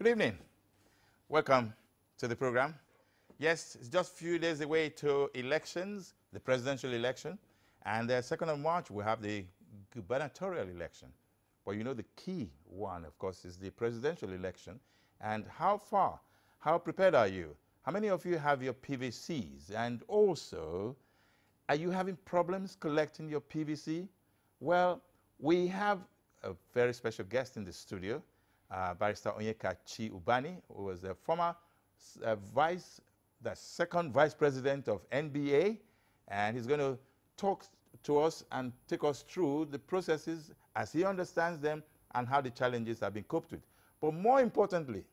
Good evening. Welcome to the program. Yes, it's just a few days away to elections, the presidential election, and the 2nd of March we have the gubernatorial election. But you know the key one, of course, is the presidential election. And how prepared are you? How many of you have your PVCs? And also, are you having problems collecting your PVC? Well, we have a very special guest in the studio, Barrister Onyekachi Ubani, who was the former second vice president of NBA, and he's going to talk to us and take us through the processes as he understands them and how the challenges have been coped with. But more importantly,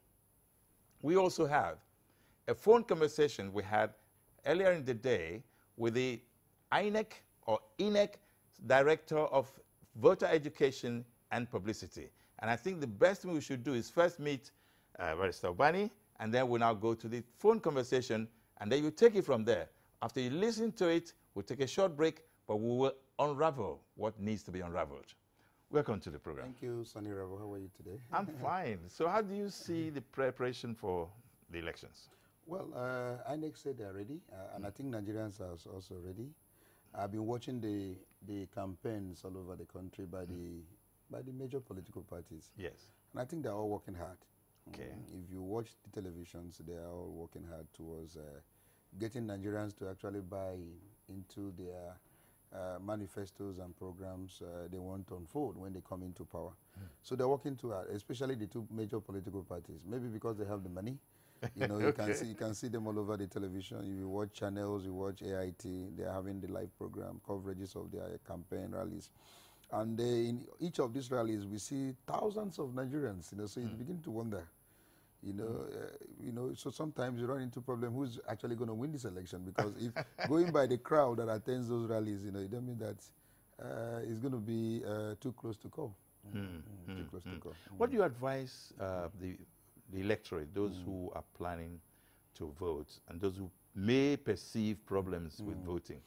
we also have a phone conversation we had earlier in the day with the INEC or INEC Director of Voter Education and Publicity. And I think the best thing we should do is first meet Barrister Ubani, and then we'll now go to the phone conversation, and then you take it from there. After you listen to it, we'll take a short break, but we will unravel what needs to be unraveled. Welcome to the program. Thank you, Soni Irabor. How are you today? I'm fine. So how do you see the preparation for the elections? Well, INEC said they're ready, and I think Nigerians are also ready. I've been watching the campaigns all over the country by the major political parties. Yes. And I think they're all working hard. Okay. If you watch the televisions, they are all working hard towards getting Nigerians to actually buy into their manifestos and programs they want to unfold when they come into power. So they're working too hard, especially the two major political parties. Maybe because they have the money. You know, you can see them all over the television. If you watch channels, you watch AIT, they're having the live program coverages of their campaign rallies. And in each of these rallies, we see thousands of Nigerians, you know, so you begin to wonder, you know, so sometimes you run into problem, who's actually going to win this election? Because if going by the crowd that attends those rallies, you know, it doesn't mean that it's going to be too close to call. Too close to call. What do you advise the electorate, those who are planning to vote, and those who may perceive problems with voting?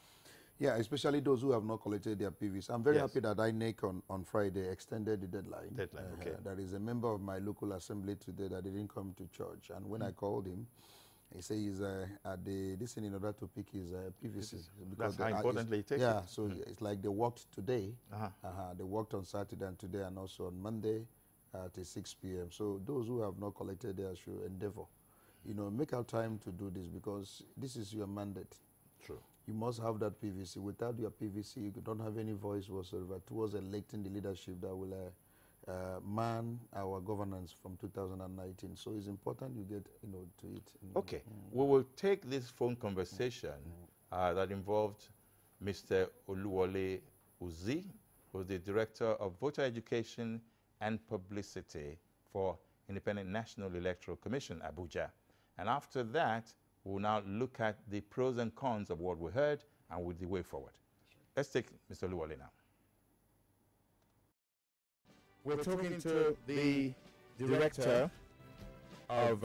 Yeah, especially those who have not collected their PVs. I'm very happy that INEC on Friday extended the deadline. Okay. There is a member of my local assembly today that didn't come to church, and when I called him, he said he's at the listening in order to pick his PVC. That's how importantly it takes. Yeah, so it's like they worked today. They worked on Saturday and today, and also on Monday till 6 p.m. So those who have not collected theirs should endeavor, you know, make out time to do this, because this is your mandate. True. You must have that PVC. Without your PVC, you don't have any voice whatsoever towards electing the leadership that will man our governance from 2019. So it's important you get, you know, to it. Okay. We will take this phone conversation that involved Mr. Oluwole Uzi, who's the Director of Voter Education and Publicity for Independent National Electoral Commission, Abuja. And after that, we'll now look at the pros and cons of what we heard and with the way forward. Let's take Mr. Oluwole now. We're talking to the Director of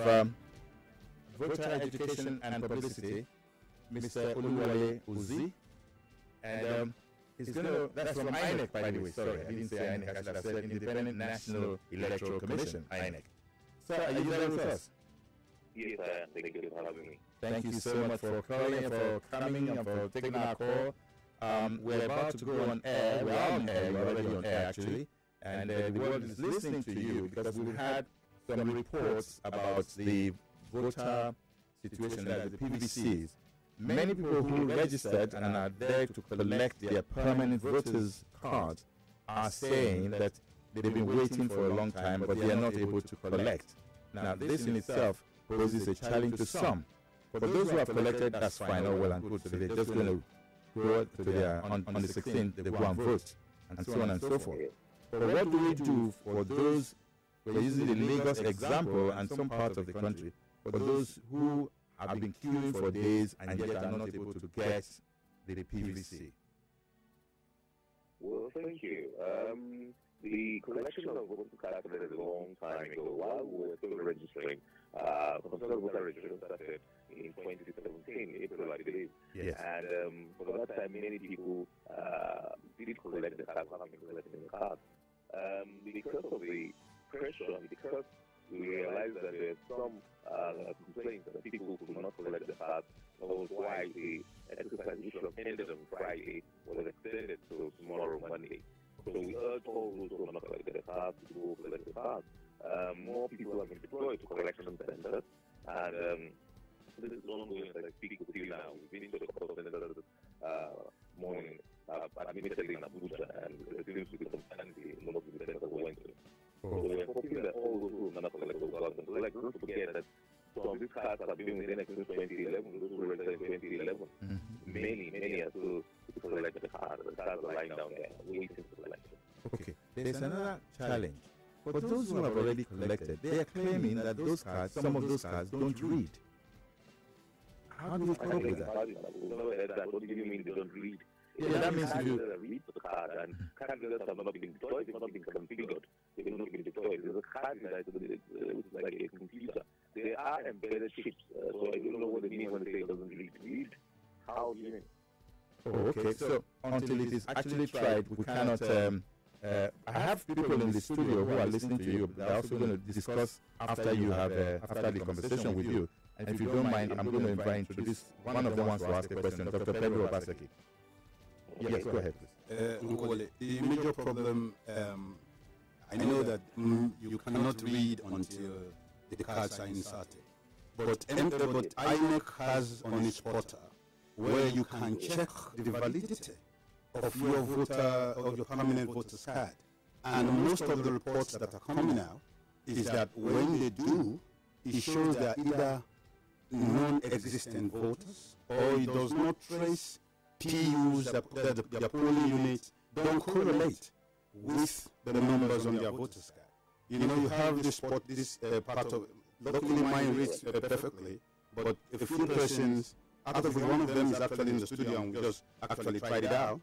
Voter Education and Publicity, Mr. Oluwole Uzi. And he's going to, that's from INEC, by the way. Sorry, I didn't say INEC, I should have said Independent National Electoral Commission, INEC. Sir, are you there with us? Yes, I am. Thank you for having me. Thank you so much for calling, for coming, and for taking our call. We're about to go on air. We're on air. We're already on air, actually. And the world is listening to you because we've had some reports about the voter situation, that the PVCs. Many people who registered and are there to collect their permanent voters' cards are saying that they've been waiting for a long time, but they are not able to collect. Now, this in itself poses a challenge to some. For those who have collected, that's fine, all well and good. So they're just going to go to their, on the 16th, they go and vote, and so on and so forth. But what do we do for those, we're using the Lagos example and some parts of the country, for those who have been queuing for days and yet are not able to get the PVC? Well, thank you. The collection of voter cards started a long time ago. While we were still registering, compulsory voter registration started in 2017, April, I believe. Yes. And for that time, many people did collect the cards, have been collecting the cards. Because of the pressure, because we realized that there are some complaints that people could not collect the cards. That was why the exercise which was ended on Friday was extended to tomorrow, Monday. So we urge all those who have not collected the cards to go collect the cards. More people have been deployed to collection centers, and this is ongoing as I speak with you now. We've been to a couple of centers this morning, admittedly in Abuja, and there seems to be some sanity in most of the centers that we went to. So we're hoping that all those who have not collected those cards, and like, don't forget that some of these cards have been in since 2011, those who registered in 2011. Many are still to collect the cards. The cards are lying down there, waiting to collect them. Okay, there's another challenge. For those who have already collected, they are claiming that those cards, some of those cards, don't read. How do you cope with that? What do you mean they don't read? Yeah, that means if you read the card and card readers have not been deployed, they've not been configured, they've not been deployed. There's a card reader which is like a computer. They are embedded chips, so I don't know what they mean when they say it doesn't read. Read? How do you mean? Oh, okay. So until it is actually tried, we cannot. I have people in the studio who are listening to you. They're also going to discuss after you have after the conversation with you. And if you don't mind, I'm going to invite introduce one of them wants to ask a question, Dr. Pedro Obaseki. Yes, go ahead, please. The major problem, I know that you cannot read until the cards are inserted. But INEC has on its portal where you can check the validity of your voter, of your permanent voter's card. And most of the reports that are coming out is that when they do, it shows that either non-existent voters or it does not trace PUs that the polling units don't correlate with the numbers on their voters card. You know, you have this part of, luckily mine reads perfectly, but a few persons, out of which one of them is actually in the studio and we just actually tried it out,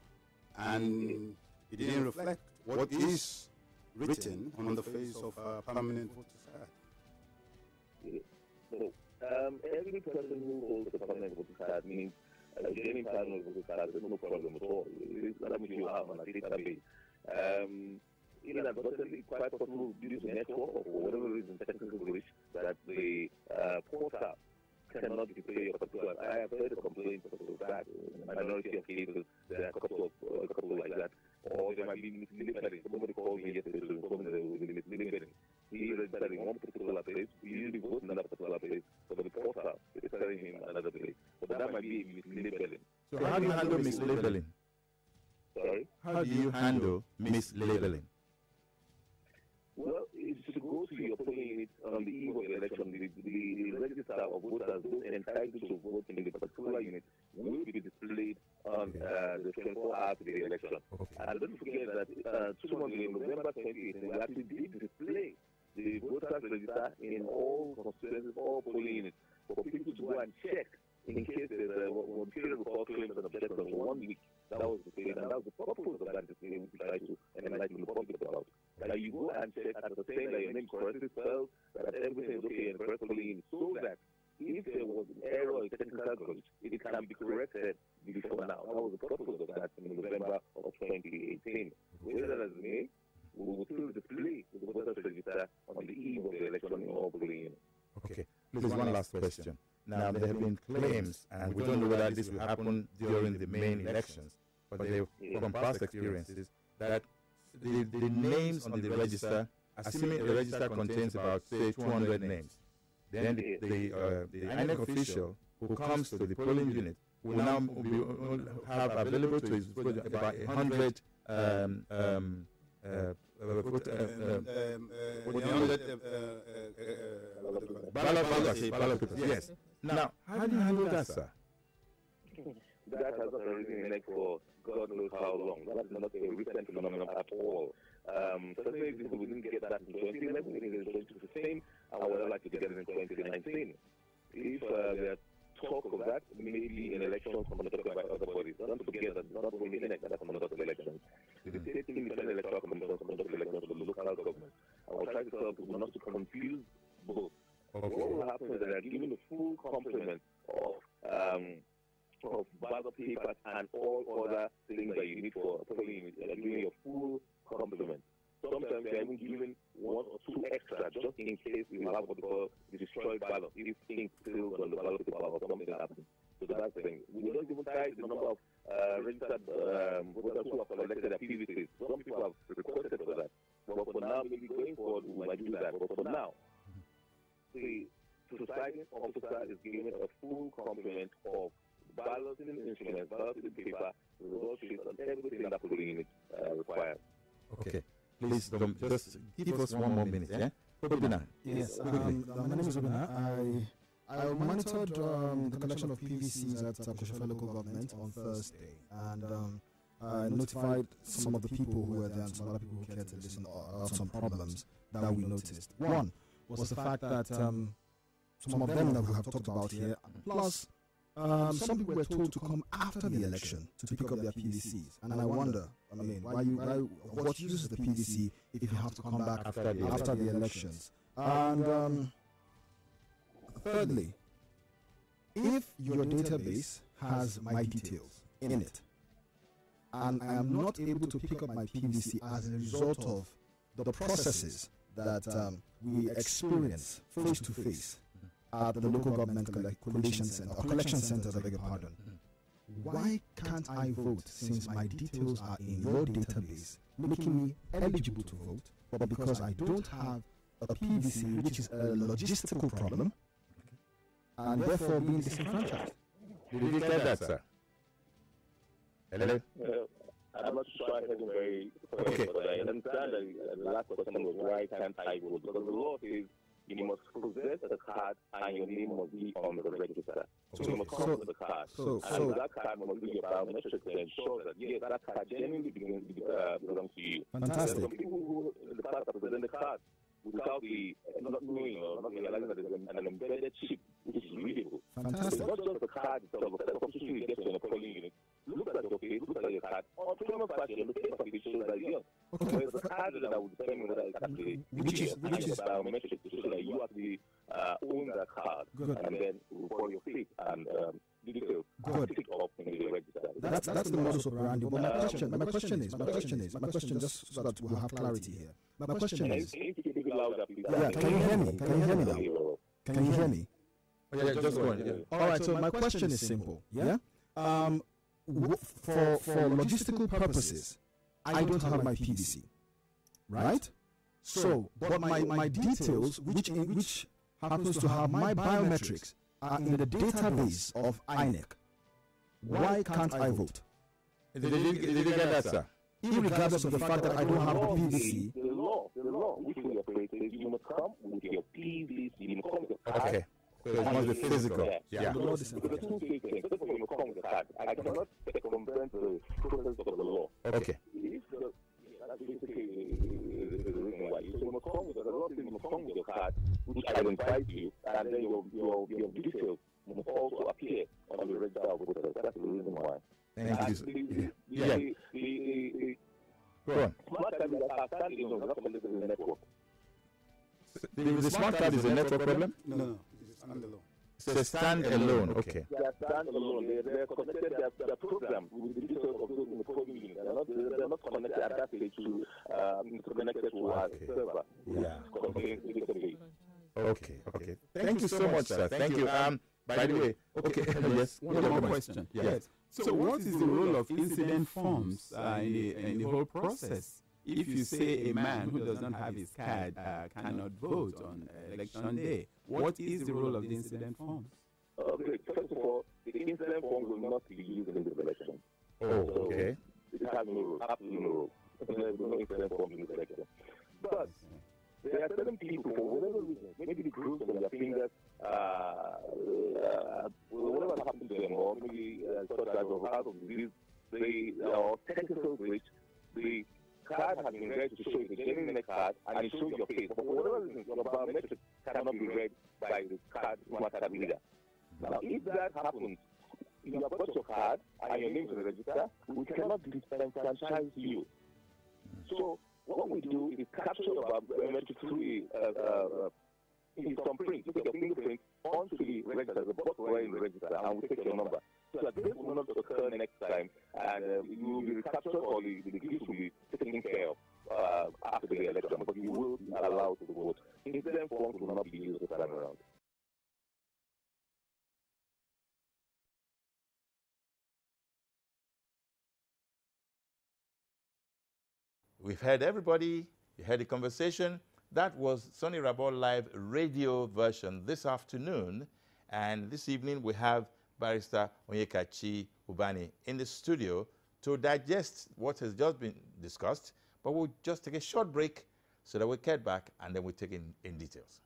and it didn't reflect what is written on the face of a permanent voter's card. So, every person who holds a permanent voter's card means any permanent voter's card, there's no problem at all. It's not what you have on a database. Inadvertently, quite possible due to network or for whatever reason, technical glitch, that the portal cannot display your particular. I have heard a complaint of that. In a minority of cases, there are a couple like that. Or there might be mislabeling. Somebody called me yesterday to inform me that there was mislabeling. He registered in one particular place. We usually vote in another particular place. So the portal is telling him another place. But that might be mislabeling. So how do you handle mislabeling? Sorry? How do you handle mislabeling? Well, it's to go to your polling unit on the eve of the election. The register of voters, those entitled to vote in the particular unit, will be displayed on the 24 hours of the election. Okay. And don't forget that 2 months ago, November 28th, we actually did display the voters register in all constituencies, all polling units, for people to go and check in case there's a period of claims and objections for 1 week. That was the thing, and that was the purpose of that display we tried to enlighten the public about. That you go and check at the same that your name correctly spelled, that everything is okay and correctly, so that if there was an error or technical glitch, it can be corrected before now. That was the purpose of that in November of 2018. Whether as may, we will still display the voters register on the eve of the election in all polling units. Okay, please, one last question. Now, there have been claims, and we don't know whether this will happen during the main elections, but from past experiences, that the names on the register, assuming the register contains about, say, 200 names, then the INEC official who comes to the polling unit will now have available to his about 100 ballot papers. Yes. Now, how do you handle that, sir? That has not arisen in for God knows how long. That is not a recent phenomenon at all. Certainly, if we didn't get that in 2011, it is going to be the same. I would like to get it in 2019. If there talk of that, maybe in elections conducted by other bodies. Don't forget that not only INEC that conducted elections. The state independent electoral commission conducted elections for the local government. I will try to tell people not to confuse both. Okay. What will happen is that they are given the full complement of ballot papers and all other things that you need for polling. They are giving you a full complement. Sometimes they are even giving 1 or 2 extra just in case we have what we call the destroyed ballot, if things still on the ballot paper or something happens. So that's the thing. We don't even tie the number of registered voters who have collected their PVCs. Some people have requested for that. But for now, maybe going forward, we might do that. But for now, the presiding officer is given a full complement of balloting instruments, balloting paper, result sheets, and everything that polling unit requires. Okay. Please, just give us one more minute, yeah? Yes, my name is Obina. I monitored the collection of PVCs at Koshofa local government on Thursday, and I notified some of the people who were there and some other people who cared to listen of some problems that we noticed. One was the fact that some of them that we have talked about here, plus some people were told to come after the election to pick up their PVCs, and I wonder, what use is the PVC if you have to come back after the elections? And thirdly, if your database has my details in it, and I am not able to pick up my PVC as a result of the processes that we experience face to face at the local government collection centers, I beg your pardon, why can't I vote since my details are in your database, making me eligible to vote, but because I don't have a PVC, which is a logistical problem, and therefore being disenfranchised? Did you get that, sir? Hello? I'm not sure I heard him very clearly, but I understand that the last question was why can't I vote? Because the law says you must possess the card and your name must be on the register. So you must come with the card. And that card must be your biometric to ensure that, yes, that card genuinely belongs to you. Fantastic. Some people who in the past have presented the card without the not knowing or not realizing that there's an embedded chip which is readable. Fantastic. It's not just the card itself, but the substitution you get in a polling unit. Look at your face, look at your card. On premium fashion, the paper shows that you're young. Okay. There's a card that would determine whether it's actually which is biometric to show that you actually own that card. Good. And then report your face and details Good. pick up in the register. That's the modus operandi. But my question is, just so that we'll have clarity here. My question is, Can you speak a bit louder, please? yeah, can you hear me? Can you hear me now? Can you hear me? Yeah, just go on. Yeah. All right. So my question is simple. Yeah. For logistical purposes, I don't have my PVC, right? So, but my details, which happens to have my biometrics, are in the database of INEC. Why can't I vote? Did you get that, sir? Irregardless of the fact that I don't have the PVC. The law which we operate says you must come with your PVC, you must come with your card. Okay. So it must be physical. Yeah. The law is Because the two things, first of all, you must come with the card. I cannot circumvent the process of the law. Okay. That's basically the reason why. So you must come with the law says you must come with your card, which identifies you, and then your details must also appear on the register of voters. That's the reason why. Thank you, sir. Go on. Smart card is a standalone, not connected to the network. The smart card is a network problem? No, it's standalone. It's a stand-alone. Okay. They are standalone. They're connected. They're programmed with the details of those in the polling unit. They're not connected at that stage to connected to our server. Yeah. Okay. Thank you so much, sir. Thank you. By the way, okay. Yes. One more question. Yes. So what is the role of incident forms in the whole process? If you say a man who does not have his card cannot vote on election day, what is the role of the incident forms? Okay, first of all, the incident forms will not be used in this election. Oh, okay. It has no role, absolutely no role. There's no incident forms in this election. But there are certain people, for whatever reason, maybe the groups on their fingers, whatever happened to them, or maybe such as of heart of disease, they are technical glitch. The card has been read to show you the genuine card, and it shows your face. But for whatever reason, your biometric cannot be read by the smart card reader. Now, if that happens, you have got your card and your name to the register, we cannot disenfranchise you. So what we do is capture your biometric through in some print, look at your fingerprint onto the register, the box right in the register, and we take your number. So that this will not occur next time, and you will be captured, or the glitch will be taken care of after the election, but you will be allowed to vote. Instead we've heard everybody. You heard the conversation. That was Soni Irabor live radio version this afternoon. And this evening we have Barrister Onyekachi Ubani in the studio to digest what has just been discussed. But we'll just take a short break so that we get back and then we'll take in details.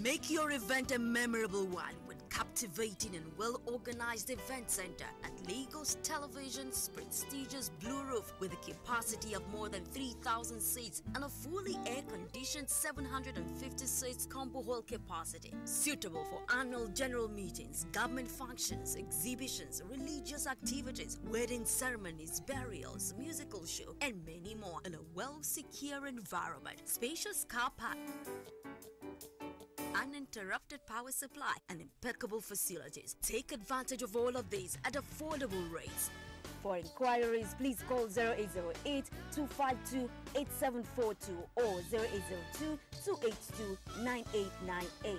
Make your event a memorable one with captivating and well-organized event center at Lagos Television's prestigious Blue Roof with a capacity of more than 3,000 seats and a fully air-conditioned 750 seats combo hall capacity. Suitable for annual general meetings, government functions, exhibitions, religious activities, wedding ceremonies, burials, musical show, and many more in a well-secure environment. Spacious car park, uninterrupted power supply, and impeccable facilities. Take advantage of all of these at affordable rates. For inquiries, please call 0808-252-8742 or 0802-282-9898.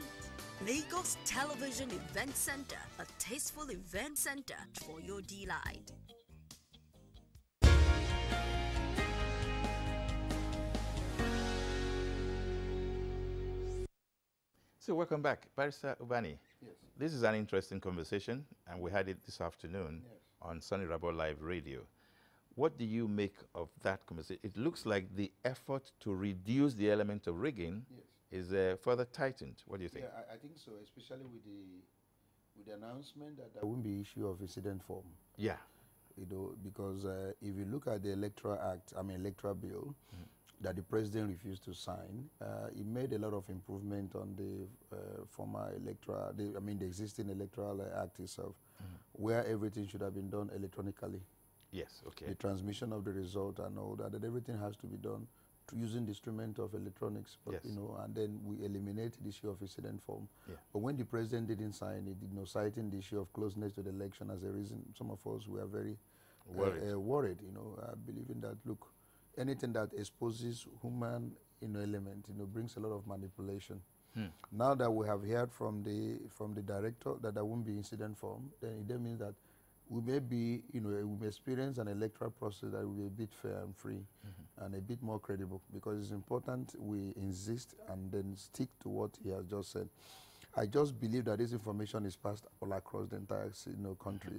Lagos Television Event Center, a tasteful event center for your delight. So welcome back, Barrister Ubani. Yes. This is an interesting conversation, and we had it this afternoon Yes. on Soni Irabor Live Radio. What do you make of that conversation? It looks like the effort to reduce the element of rigging is further tightened. What do you think? Yeah, I think so, especially with the announcement that there won't be issue of incident form. Yeah. You know, because if you look at the electoral bill, that the president refused to sign, it made a lot of improvement on the former electoral, the existing electoral act itself, where everything should have been done electronically. Yes, okay. The transmission of the result and all that, everything has to be done using the instrument of electronics, but, Yes. you know, and then we eliminate the issue of incident form. Yeah. But when the president didn't sign it, citing the issue of closeness to the election as a reason, some of us were very worried, you know, believing that, look, anything that exposes human, element, brings a lot of manipulation. Now that we have heard from the director that there won't be incident form, then it means that we may be, we may experience an electoral process that will be a bit fair and free and a bit more credible, because it's important we insist and then stick to what he has just said. I just believe that this information is passed all across the entire country,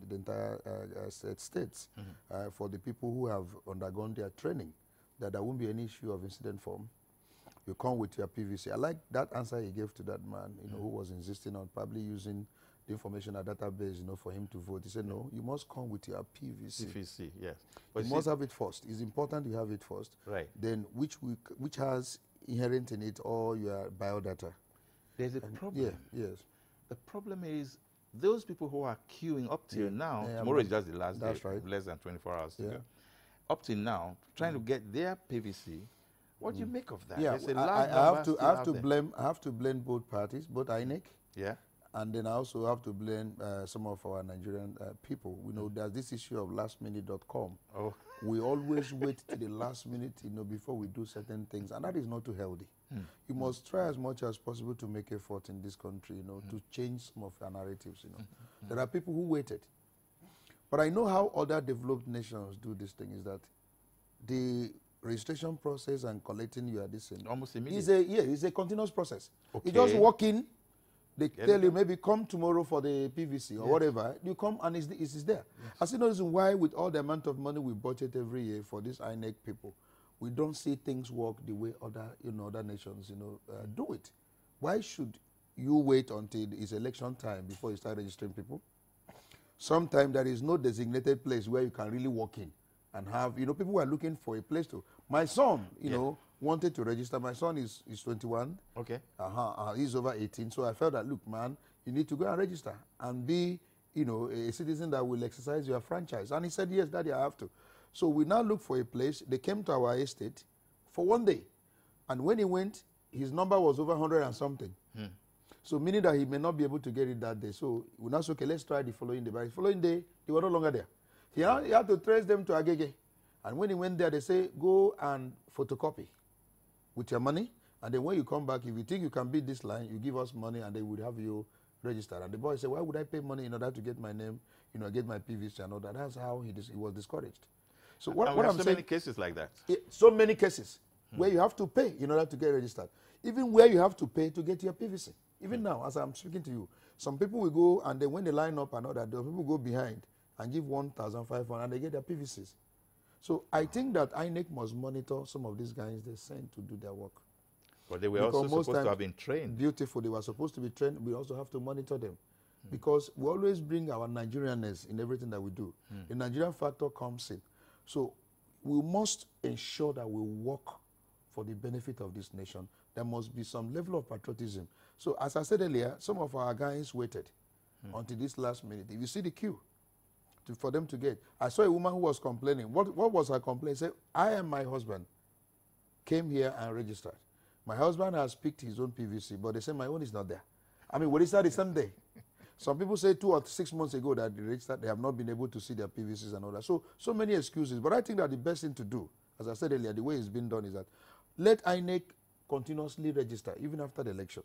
the entire states, for the people who have undergone their training, that there won't be any issue of incident form. You come with your PVC. I like that answer he gave to that man, who was insisting on probably using the information at database, for him to vote. He said, no, you must come with your PVC. PVC, yes. But you must have it first. It's important you have it first. Right. Then which has inherent in it all your biodata. There's a problem. Yeah, yes. The problem is those people who are queuing up till now, tomorrow is just the last day, right. less than 24 hours to go. Up till now, trying to get their PVC. What do you make of that? Yeah, I have to blame both parties, both INEC. Yeah. And then I also have to blame some of our Nigerian people. We know there's this issue of lastminute.com. Oh. We always wait to the last minute, before we do certain things, and that is not too healthy. You must try as much as possible to make effort in this country, to change some of our narratives. There are people who waited, but I know how other developed nations do this thing. Is that the registration process and collecting your thing almost immediate. It's a continuous process. Okay. You just walk in. They tell you maybe come tomorrow for the PVC or whatever. You come and it's there. Yes. I see no reason why, with all the amount of money we budget every year for these INEC people, we don't see things work the way other nations do it. Why should you wait until it's election time before you start registering people? Sometimes there is no designated place where you can really walk in and have people are looking for a place to. My son, wanted to register. My son is 21. Okay. He's over 18. So I felt that, look, man, you need to go and register and be, a citizen that will exercise your franchise. And he said, yes, Daddy, I have to. So we now look for a place. They came to our estate for one day. And when he went, his number was over 100 and something. So meaning that he may not be able to get it that day. So we now say, okay, let's try the following day. But the following day, they were no longer there. He had to trace them to Agege. And when he went there, they say, go and photocopy with your money. And then when you come back, if you think you can beat this line, you give us money and they would have you registered. And the boy said, why would I pay money in order to get my name, get my PVC and all that? That's how he was discouraged. So what I'm saying, so many cases like that. So many cases where you have to pay in order to get registered. Even where you have to pay to get your PVC. Even now, as I'm speaking to you, some people will go and then when they line up and all that, the people go behind and give 1,500 and they get their PVCs. So I think that INEC must monitor some of these guys they send to do their work. But they were also supposed to have been trained. Beautiful. They were supposed to be trained. We also have to monitor them. Because we always bring our Nigerianness in everything that we do. The Nigerian factor comes in. So we must ensure that we work for the benefit of this nation. There must be some level of patriotism. So as I said earlier, some of our guys waited until this last minute. If you see the queue for them to get. I saw a woman who was complaining. What was her complaint? She said, I and my husband came here and registered. My husband has picked his own PVC, but they say my own is not there. I mean, we registered the same day. Some people say 2 or 6 months ago that they registered, they have not been able to see their PVCs and all that. So many excuses. But I think that the best thing to do, as I said earlier, the way it's been done is that let INEC continuously register, even after the election.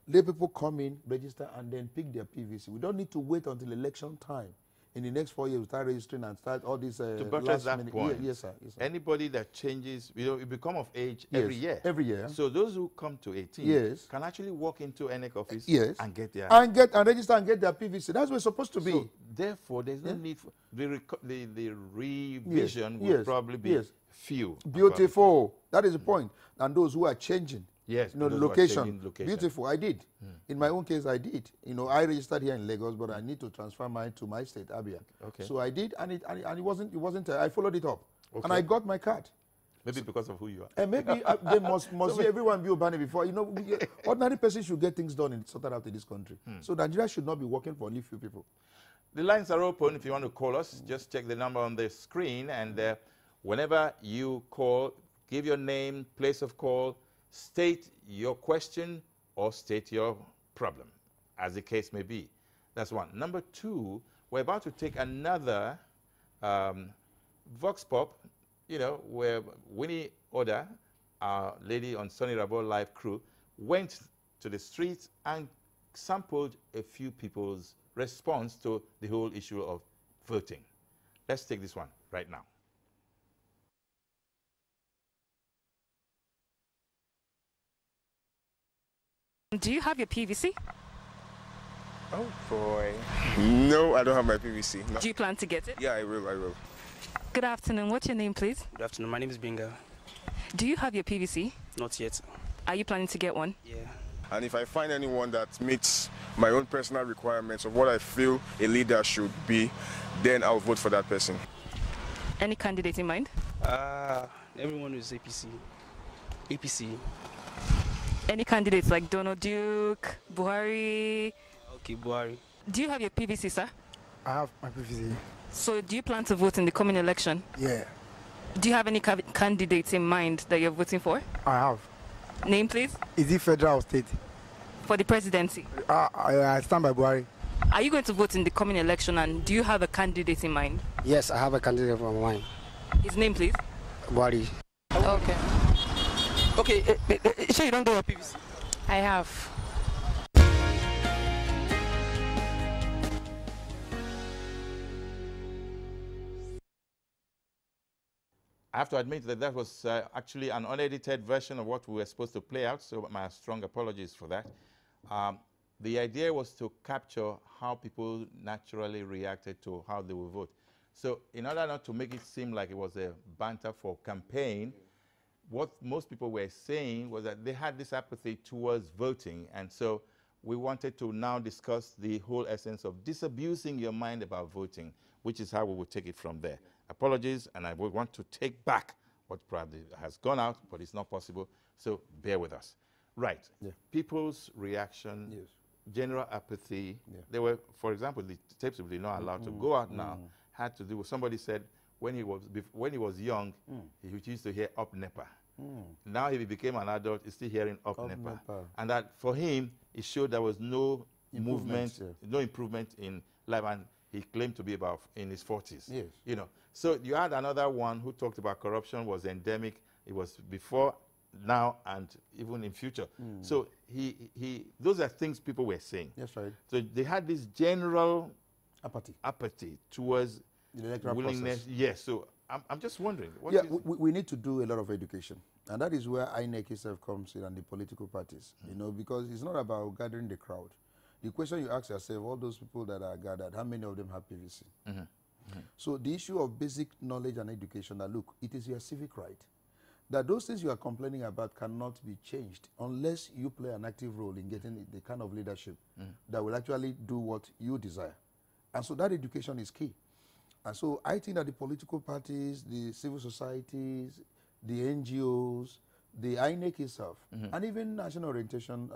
Let people come in, register, and then pick their PVC. We don't need to wait until election time. In the next 4 years, we start registering and start all these to buttress that point. Yes, sir. Yes, sir. Anybody that changes, you become of age every year. Every year. So those who come to 18 can actually walk into INEC office and get their... And register and get their PVC. That's what it's supposed to be. So therefore, there's no need for... The revision will probably be few. Beautiful. That is the point. And those who are changing. Yes, the location. Beautiful. I did. In my own case, I did. I registered here in Lagos, but I need to transfer mine to my state, Abia. Okay. So I did, and it wasn't. I followed it up, and I got my card. Maybe because of who you are. And maybe they must everyone be Ubani before. Ordinary person should get things done and sorted out in this country. So Nigeria should not be working for only few people. The lines are open. If you want to call us, just check the number on the screen, and whenever you call, give your name, place of call, state your question or state your problem, as the case may be. That's one. Number two, we're about to take another Vox Pop, where Winnie Oda, our lady on Soni Irabor live crew, went to the streets and sampled a few people's response to the whole issue of voting. Let's take this one right now. Do you have your PVC? Oh boy. No, I don't have my PVC. No. Do you plan to get it? Yeah, I will. Good afternoon. What's your name, please? Good afternoon. My name is Binga. Do you have your PVC? Not yet. Are you planning to get one? Yeah. And if I find anyone that meets my own personal requirements of what I feel a leader should be, then I'll vote for that person. Any candidate in mind? Everyone is APC. Any candidates like Donald Duke, Buhari? Okay, Buhari. Do you have your PVC, sir? I have my PVC. So do you plan to vote in the coming election? Yeah. Do you have any candidates in mind that you're voting for? I have. Name, please? Is it federal or state? For the presidency? I stand by Buhari. Are you going to vote in the coming election, and do you have a candidate in mind? Yes, I have a candidate in mind. His name, please? Buhari. Okay. Okay, sure you don't go with PVC? I have. I have to admit that that was actually an unedited version of what we were supposed to play out, so my strong apologies for that. The idea was to capture how people naturally reacted to how they would vote. So in order not to make it seem like it was a banter for campaign, what most people were saying was that they had this apathy towards voting, and so we wanted to now discuss the whole essence of disabusing your mind about voting, which is how we would take it from there. Apologies, and I would want to take back what probably has gone out, but it's not possible, so bear with us. Right, people's reaction, general apathy. They were, for example, the tapes were not allowed to go out now, had to do, somebody said, when he was young, he used to hear up NEPA. Now he became an adult, he's still hearing up NEPA. And that for him, it showed there was no movement, no improvement in life, and he claimed to be about in his 40s. Yes. You know. So you had another one who talked about corruption was endemic. It was before, now, and even in future. So those are things people were saying. That's right. So they had this general apathy towards the electoral willingness. process. Yes. So I'm just wondering. We need to do a lot of education. And that is where INEC itself comes in and the political parties, you know, because it's not about gathering the crowd. The question you ask yourself, all those people that are gathered, how many of them have PVC? So the issue of basic knowledge and education, that look, it is your civic right. That those things you are complaining about cannot be changed unless you play an active role in getting the kind of leadership that will actually do what you desire. And so that education is key. And so I think that the political parties, the civil societies, the NGOs, the INEC itself, and even National Orientation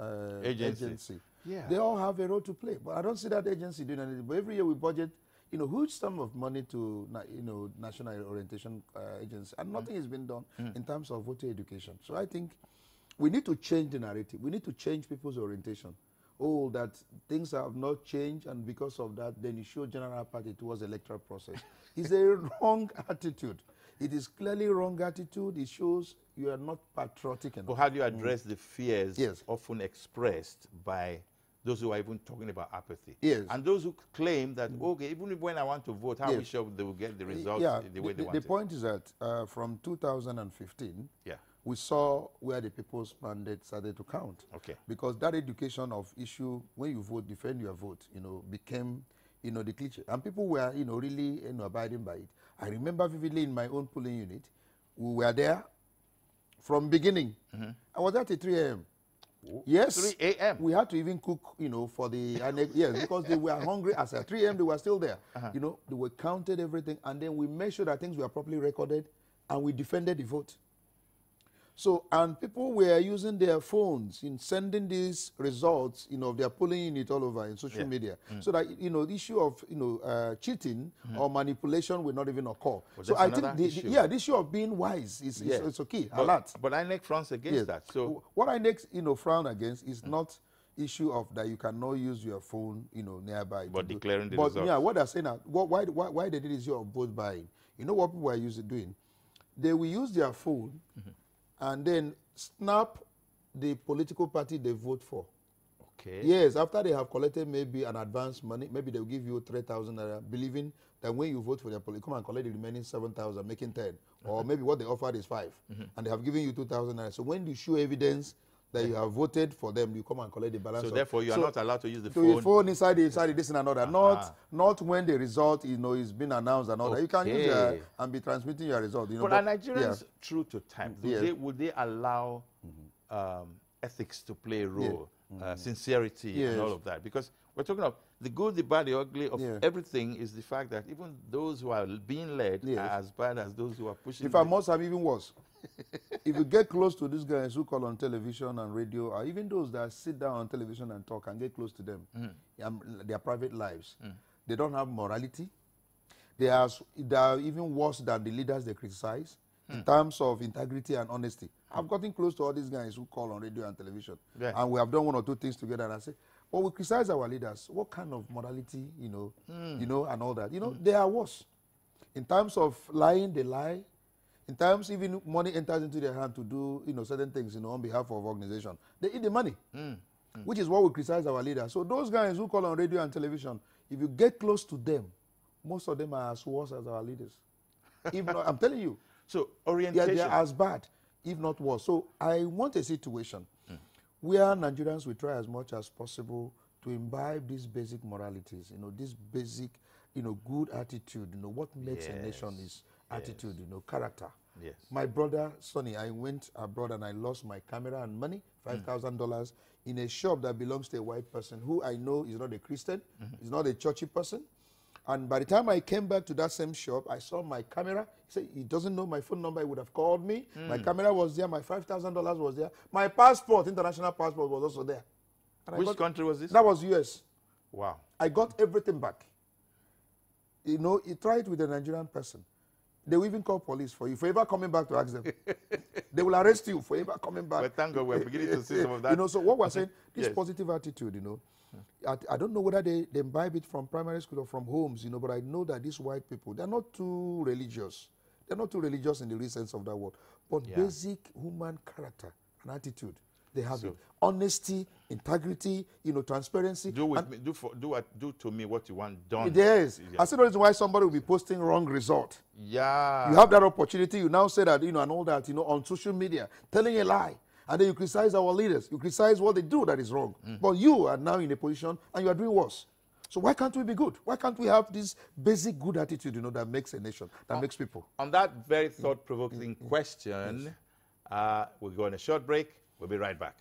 Agency, they all have a role to play. But I don't see that agency doing anything. But every year we budget, you know, huge sum of money to, you know, National Orientation Agency, and nothing has been done in terms of voter education. So I think we need to change the narrative. We need to change people's orientation. Oh, that things have not changed, and because of that, then you show general apathy towards the electoral process. It's a wrong attitude. It is clearly wrong attitude. It shows you are not patriotic enough. But how do you address the fears often expressed by those who are even talking about apathy? And those who claim that, okay, even when I want to vote, how are we sure they will get the results the way they want it? The point is that from 2015, we saw where the people's mandate started to count. Because that education of issue, when you vote, defend your vote, you know, became, you know, the cliche. And people were, you know, really, you know, abiding by it. I remember vividly in my own polling unit, we were there from beginning. I was there till 3 a.m. Yes. 3 a.m. We had to even cook, you know, for the yes, because they were hungry. As at 3 a.m. they were still there. You know, they were counted everything, and then we made sure that things were properly recorded, and we defended the vote. So, and people were using their phones in sending these results, you know, of their polling unit all over in social media, so that, you know, the issue of, you know, cheating or manipulation will not even occur. So I think the issue of being wise is okay. But INEC frowns against that. So what INEC, you know, frown against is not issue of that you cannot use your phone, you know, nearby. But declaring the results. But yeah, what they're saying now, why they did this issue of vote buying? You know what people are doing? They will use their phone and then snap the political party they vote for. Yes, after they have collected maybe an advance money, maybe they'll give you 3,000 naira, believing that when you vote for their party, come and collect the remaining 7,000, making 10. Or maybe what they offered is 5. And they have given you 2,000 naira. So when you show evidence that you have voted for them, you come and collect the balance. So therefore, you are not allowed to use the phone. So your phone inside this and another. Not when the result, you know, is being announced and all that. You can use it and be transmitting your result. You know, but are Nigerians true to time? Would they allow ethics to play a role, sincerity and all of that? Because we're talking of the good, the bad, the ugly of everything is the fact that even those who are being led are as bad as those who are pushing. If I must have even worse. If you get close to these guys who call on television and radio, or even those that sit down on television and talk and get close to them, their private lives, they don't have morality. They are even worse than the leaders they criticize in terms of integrity and honesty. I've gotten close to all these guys who call on radio and television, and we have done 1 or 2 things together. And I say, well, we criticize our leaders. What kind of morality, you know, and all that? You know, they are worse. In terms of lying, they lie. In terms even money enters into their hand to do, you know, certain things, you know, on behalf of organization, they eat the money, which is what we criticize our leaders. So those guys who call on radio and television, if you get close to them, most of them are as worse as our leaders. If not, I'm telling you. So orientation. They're as bad, if not worse. So I want a situation where Nigerians will try as much as possible to imbibe these basic moralities, you know, this basic, you know, good attitude, you know, what makes a nation is attitude, you know, character. My brother, Soni, I went abroad and I lost my camera and money, $5,000, in a shop that belongs to a white person who I know is not a Christian, is not a churchy person. And by the time I came back to that same shop, I saw my camera. He said he doesn't know my phone number. He would have called me. My camera was there. My $5,000 was there. My passport, international passport, was also there. And which country was this? That was US. Wow. I got everything back. You know, he tried with a Nigerian person. They will even call police for you for ever coming back to ask them. They will arrest you for ever coming back. But thank God we're beginning to see some of that. You know, so what we're saying, this Yes. positive attitude, you know, I don't know whether they imbibe it from primary school or from homes, you know, but I know that these white people, they're not too religious. They're not too religious in the real sense of that word. But basic human character and attitude, they have it. Honesty, integrity, you know, transparency. Do to me what you want done. Yes. I see no reason why somebody will be posting wrong result. Yeah. You have that opportunity. You now say that, you know, and all that, you know, on social media, telling a lie. And then you criticize our leaders. You criticize what they do that is wrong. But you are now in a position and you are doing worse. So why can't we be good? Why can't we have this basic good attitude, you know, that makes a nation, that makes people? On that very thought-provoking question, we'll go on a short break. We'll be right back.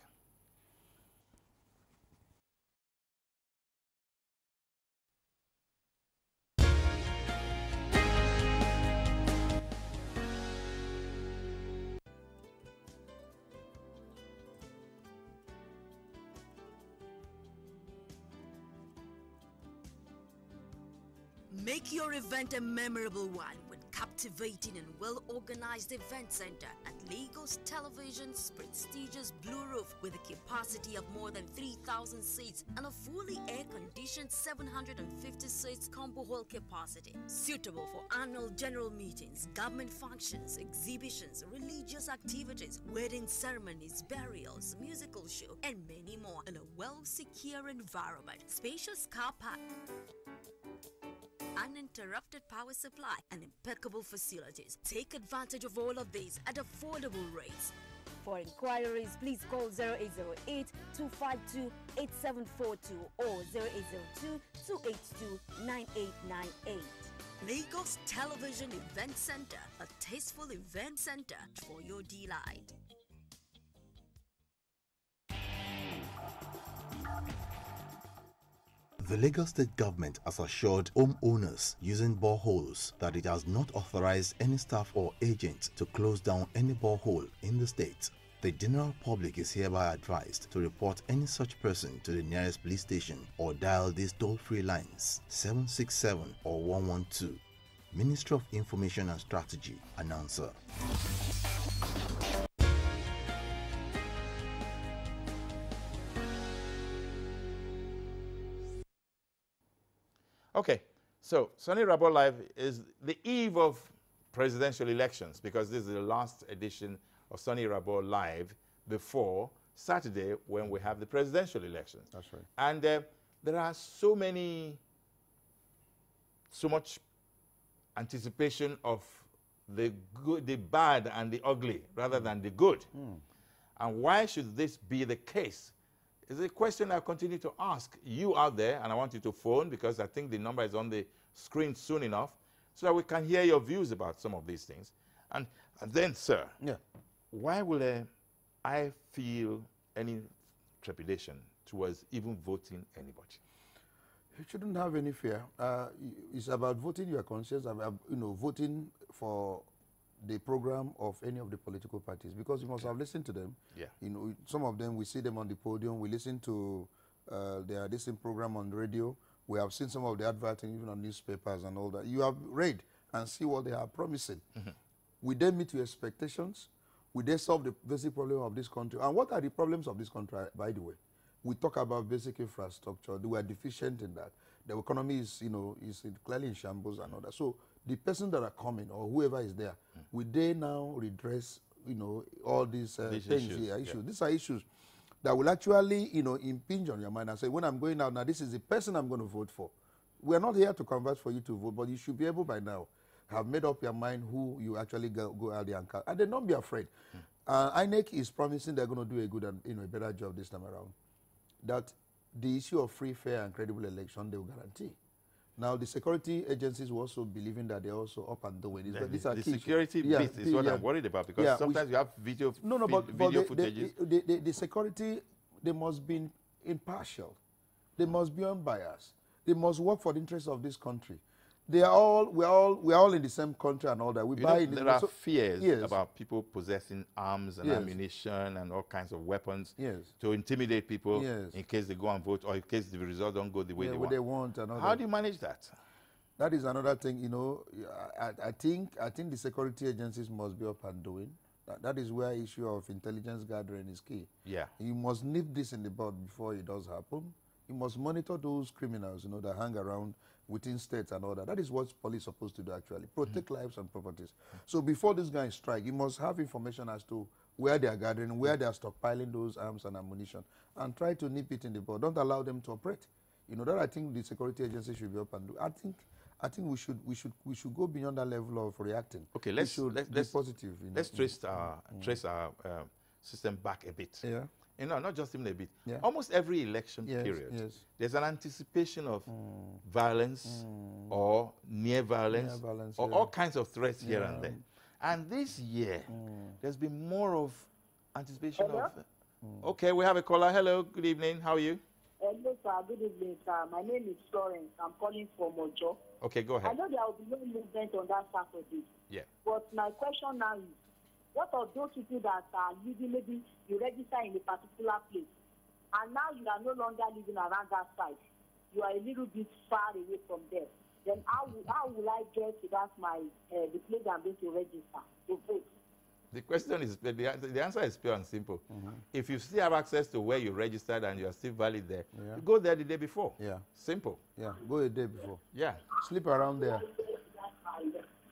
Make your event a memorable one with captivating and well-organized event center at Lagos Television's prestigious Blue Roof with a capacity of more than 3,000 seats and a fully air-conditioned 750 seats combo hall capacity. Suitable for annual general meetings, government functions, exhibitions, religious activities, wedding ceremonies, burials, musical show, and many more in a well-secure environment. Spacious car park, uninterrupted power supply, and impeccable facilities. Take advantage of all of these at affordable rates. For inquiries, please call 0808 252 8742 or 0802 282 9898. Lagos Television Event Center, a tasteful event center for your delight. The Lagos State government has assured homeowners using boreholes that it has not authorized any staff or agent to close down any borehole in the state. The general public is hereby advised to report any such person to the nearest police station or dial these toll-free lines 767 or 112. Ministry of Information and Strategy, announcer. Okay, so Soni Irabor Live is the eve of presidential elections because this is the last edition of Soni Irabor Live before Saturday when we have the presidential elections. That's right. And there are so much anticipation of the good, the bad and the ugly rather than the good. And why should this be the case? Is a question I continue to ask you out there, and I want you to phone because I think the number is on the screen soon enough so that we can hear your views about some of these things. And then, sir, why will I feel any trepidation towards even voting anybody? You shouldn't have any fear. It's about voting your conscience, about, you know, voting for the program of any of the political parties, because you must have listened to them. You know, some of them, we see them on the podium. We listen to their listening program on the radio. We have seen some of the advertising even on newspapers and all that. You have read and see what they are promising. We then meet your expectations. We then solve the basic problem of this country. And what are the problems of this country, by the way? We talk about basic infrastructure. We are deficient in that. The economy is, you know, is clearly in shambles and all that. So the person that are coming or whoever is there, will they now redress, you know, all these things here, issues? These are issues that will actually, you know, impinge on your mind and say, when I'm going out now, this is the person I'm going to vote for. We are not here to convert for you to vote, but you should be able by now have made up your mind who you actually go out there and cast. And then don't be afraid. INEC is promising they're going to do a good and, you know, a better job this time around. That the issue of free, fair, and credible election they will guarantee. Now, the security agencies will also believing that they're also up and doing this. But these are the key security bit is what I'm worried about because sometimes you have video, video footages. The security, they must be impartial. They must be unbiased. They must work for the interests of this country. We're all in the same country and all that. There are fears about people possessing arms and ammunition and all kinds of weapons to intimidate people in case they go and vote or in case the results don't go the way they want. And all How do you manage that? That is another thing, you know. I think the security agencies must be up and doing. That is where issue of intelligence gathering is key. Yeah. You must nip this in the bud before it does happen. You must monitor those criminals, you know, that hang around within states and all that. That is what police are supposed to do, actually. Protect lives and properties. So before this guy strike, you must have information as to where they are gathering, where they are stockpiling those arms and ammunition, and try to nip it in the bud. Don't allow them to operate. You know, that I think the security agency should be up and do. I think we should go beyond that level of reacting. Okay, let's be positive. You know? Let's trace our system back a bit. Yeah. You know, not just even a bit. Yeah. Almost every election period, there's an anticipation of violence or near violence or all kinds of threats here and there. And this year, there's been more of anticipation of... Okay, we have a caller. Hello, good evening. How are you? Hello, sir. Good evening, sir. My name is Florence. I'm calling from Ojo. Okay, go ahead. I know there will be no movement on that Saturday. Yeah. But my question now is, what of those people that are living, maybe you register in a particular place, and now you are no longer living around that site? You are a little bit far away from there. Then how will I get to that the place I'm going to register to vote? The question is, the answer is pure and simple. If you still have access to where you registered and you are still valid there, you go there the day before. Yeah. Simple. Yeah, go a day before. Yeah. Sleep around there.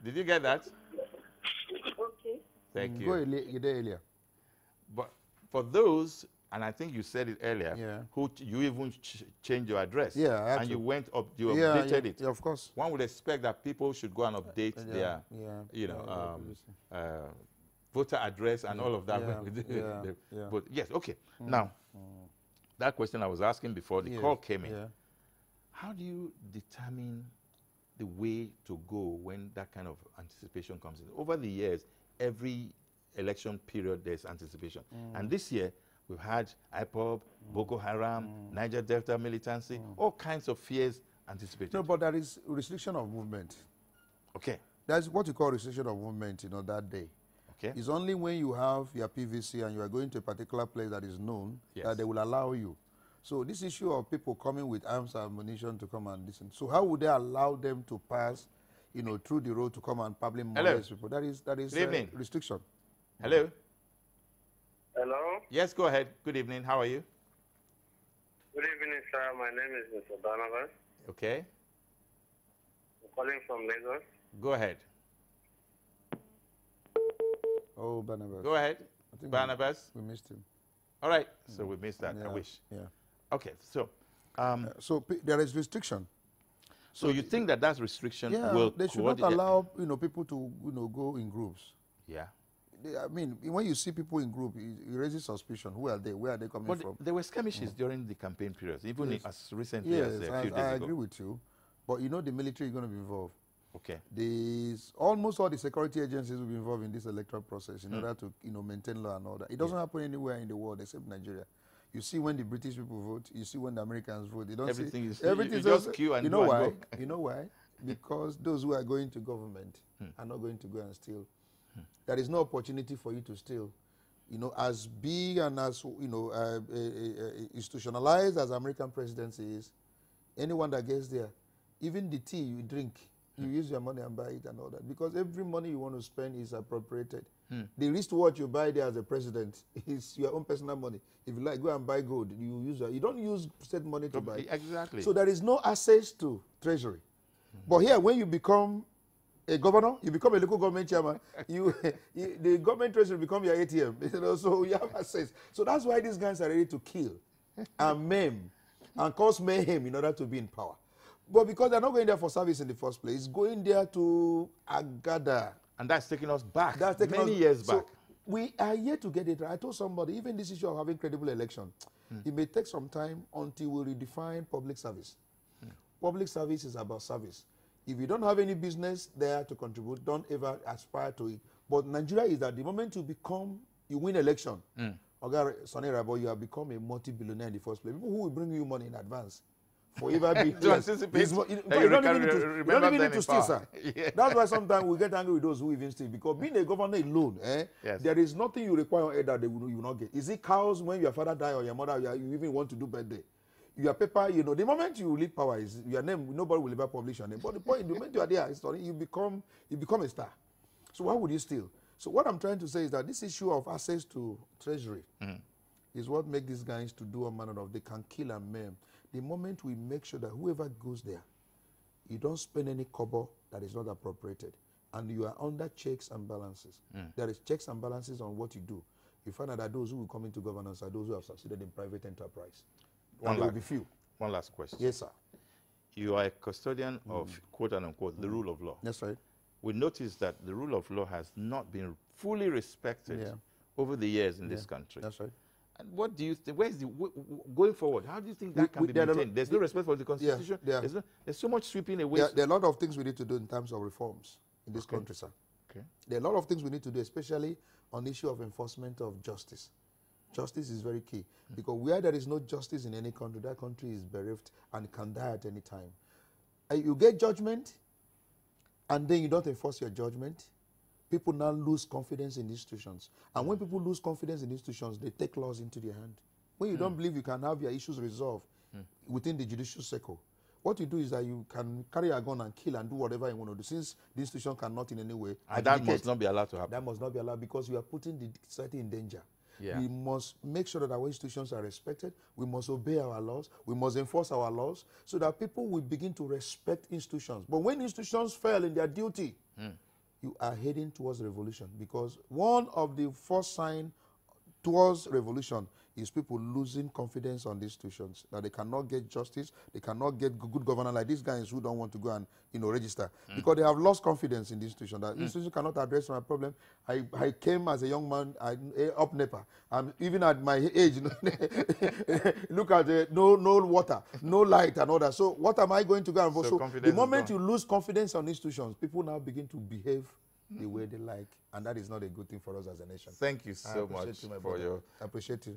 Did you get that? Okay. Thank you. Go a day earlier. But for those, and I think you said it earlier, who you even change your address. Yeah, and you went up, you updated it. Yeah, of course. One would expect that people should go and update their, you know, voter address and all of that. But yes, okay. Now, that question I was asking before the call came in. How do you determine the way to go when that kind of anticipation comes in? Over the years, every election period, there's anticipation. And this year, we've had IPOB, Boko Haram, Niger Delta militancy, all kinds of fears anticipated. No, but there is restriction of movement. Okay. That's what you call restriction of movement, you know, that day. Okay. It's only when you have your PVC and you are going to a particular place that is known that they will allow you. So this issue of people coming with arms and ammunition to come and listen. So how would they allow them to pass, you know, through the road to come and probably molest people? That is restriction. Hello. Hello. Yes, go ahead. Good evening. How are you? Good evening, sir. My name is Mr. Barnabas. Okay. I'm calling from Lagos. Go ahead. Oh, Barnabas. Go ahead. I think Barnabas. We missed him. All right. So we missed that. I wish. Yeah. Okay. So, so there is restriction. So you think that restriction will they should not allow, you know, people to, you know, go in groups. Yeah. I mean, when you see people in group, it raises suspicion. Who are they? Where are they coming from? There were skirmishes during the campaign period, even as recently as a few days ago. I agree with you. But you know the military is going to be involved. Okay. Almost all the security agencies will be involved in this electoral process in order to, you know, maintain law and order. It doesn't happen anywhere in the world except Nigeria. You see when the British people vote, you see when the Americans vote. You don't everything see everything. You just queue and you know why? And go. You know why? Because those who are going to government are not going to go and steal. There is no opportunity for you to steal. You know, as big and as, you know, institutionalized as American presidency is, anyone that gets there, even the tea you drink, you use your money and buy it and all that. Because every money you want to spend is appropriated. The wristwatch you buy there as a president is your own personal money. If you like, go and buy gold. You don't use state money to buy. Exactly. So there is no access to treasury. But here, when you become a governor, you become a local government chairman, the government treasury become your ATM. You know, so you have access. So that's why these guys are ready to kill and maim and cause mayhem in order to be in power. But because they're not going there for service in the first place, going there to gather. And that's taking us back. That's taking many years back. So we are yet to get it right. I told somebody, even this issue of having credible election, it may take some time until we redefine public service. Public service is about service. If you don't have any business there to contribute, don't ever aspire to it. But Nigeria is that the moment you win election, Soni Irabor, you have become a multi-billionaire in the first place. People who will bring you money in advance. For ever be to anticipate. You don't even need to steal, sir. Yeah. That's why sometimes we get angry with those who even steal. Because being a governor alone, there is nothing you require on air that you will not get. Is it cows when your father died or your mother, you even want to do birthday? your paper, you know, the moment you leave power, is your name, nobody will ever publish your name. But the point, the moment you are there, you become a star. So why would you steal? So what I'm trying to say is that this issue of access to treasury is what makes these guys to do a manner of, they can kill and maim. The moment we make sure that whoever goes there, you don't spend any kobo that is not appropriated, and you are under checks and balances. There is checks and balances on what you do. You find out that those who will come into governance are those who have succeeded in private enterprise. And there will be few. One last question. Yes, sir. You are a custodian of, quote and unquote, the rule of law. That's right. We noticed that the rule of law has not been fully respected over the years in this country. That's right. And what do you think? Where is the going forward? How do you think that can be maintained? There's no respect for the Constitution. There's so much sweeping away. There are a lot of things we need to do in terms of reforms in this country, sir. Okay. There are a lot of things we need to do, especially on the issue of enforcement of justice. Justice is very key, because where there is no justice in any country, that country is bereft and can die at any time. You get judgment, and then you don't enforce your judgment. People now lose confidence in institutions. And when people lose confidence in institutions, they take laws into their hand. When you don't believe you can have your issues resolved within the judicial circle, what you do is that you can carry a gun and kill and do whatever you want to do, since the institution cannot in any way. And that must not be allowed to happen. That must not be allowed, because you are putting the society in danger. Yeah. We must make sure that our institutions are respected. We must obey our laws. We must enforce our laws so that people will begin to respect institutions. But when institutions fail in their duty, you are heading towards revolution, because one of the first signs towards revolution is people losing confidence on the institutions, that they cannot get justice, they cannot get good governance, like these guys who don't want to go and register, because they have lost confidence in the institution, that institution cannot address my problem. I came as a young man up NEPA, and even at my age, look at no water, no light and all that. So what am I going to go and vote? So the moment you lose confidence on institutions, people now begin to behave the way they like, and that is not a good thing for us as a nation. Thank you so much for your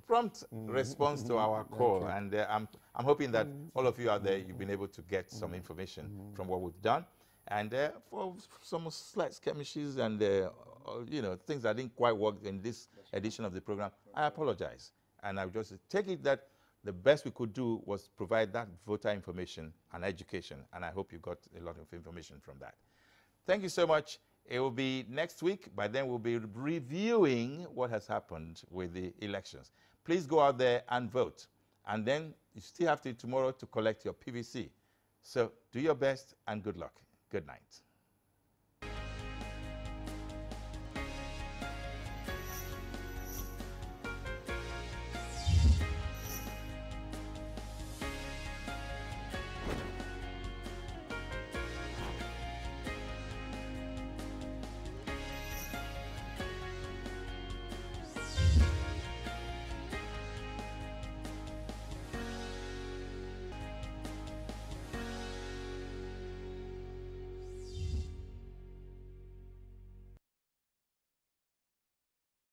prompt response to our call, and I'm hoping that all of you out there, you've been able to get some information from what we've done, and for some slight skirmishes and things that didn't quite work in this edition of the program, I apologize, and I just take it that the best we could do was provide that voter information and education, and I hope you got a lot of information from that. Thank you so much. It will be next week. By then, we'll be reviewing what has happened with the elections. Please go out there and vote. And then you still have to tomorrow to collect your PVC. So do your best and good luck. Good night.